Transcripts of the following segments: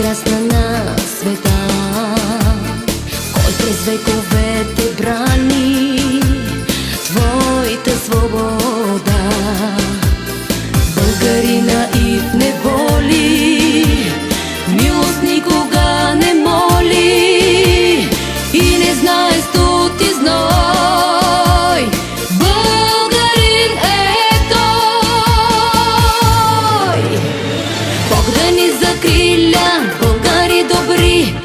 най-прекрасна на света, кой през вековете брани твоята свобода. Българина и в неволи милост никога не моли и не знае студ и зной. Българин е той. Бог да ни закриля, българи добри,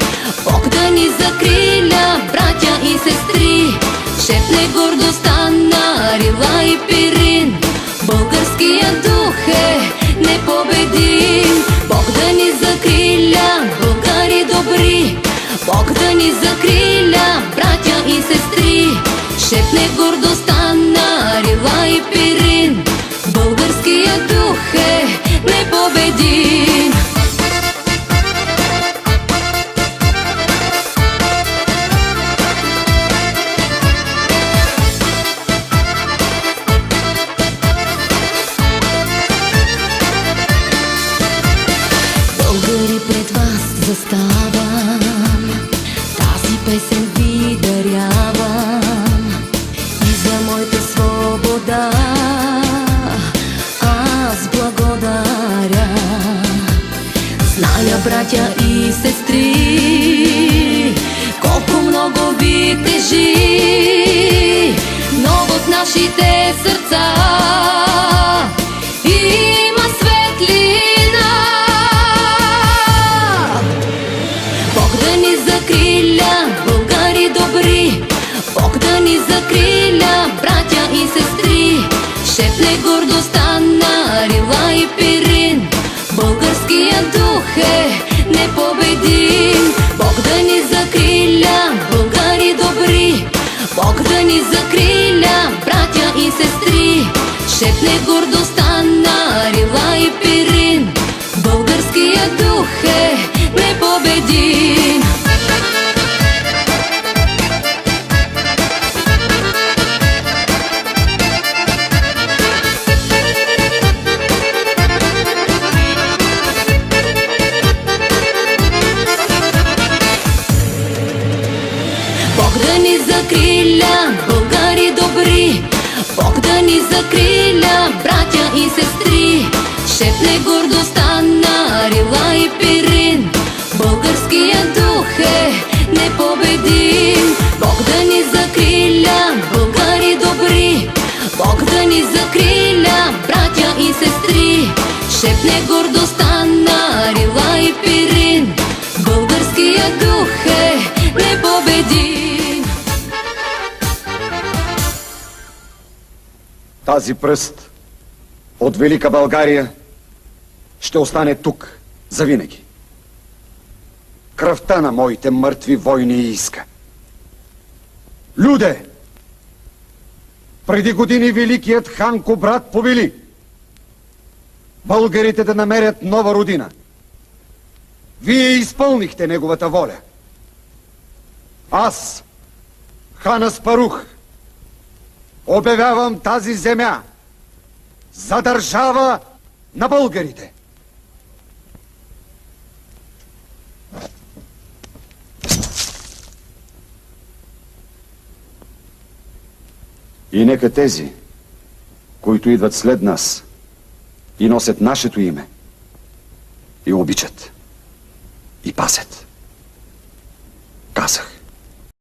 Бог да ни закриля, братя и сестри. Шепне гордостта на Рила и Пирин, българския дух е непобедим. Бог да ни закриля, българи добри, Бог да ни закриля, братя и сестри. Шепне гордостта на Рила и Пирин, българския дух е непобедим. Българи, пред вас заставам, тази песен ви дарявам и за моята свобода аз благодаря. Зная, братя и сестри, колко много ви тежи, но в нашите сърца има светлина. Бог да ни закриля, българи добри, Бог да ни закриля, братя и сестри. Шепне гордостта на Рила и Пирин, българския дух е непобедим. Бог да ни закриля, българи добри, Бог да ни закриля, братя и сестри. Шепне гордостта на Рила и Пирин, българския дух е непобедим. Бог да ни закриля, българи добри, Бог да ни закриля, братя и сестри. Шепне гордостта на Рила и Пирин, българския дух е непобедим. Бог да ни закриля, българи добри, Бог да ни закриля, братя и сестри. Шепне гордостта на Рила и Пирин, българския дух е непобедим. Тази пръст от Велика България ще остане тук завинаги. Кръвта на моите мъртви войни иска. Люде! Преди години великият хан Кубрат повели българите да намерят нова родина. Вие изпълнихте неговата воля. Аз, хан Аспарух, обявявам тази земя за държава на българите. И нека тези, които идват след нас и носят нашето име, и обичат, и пасят.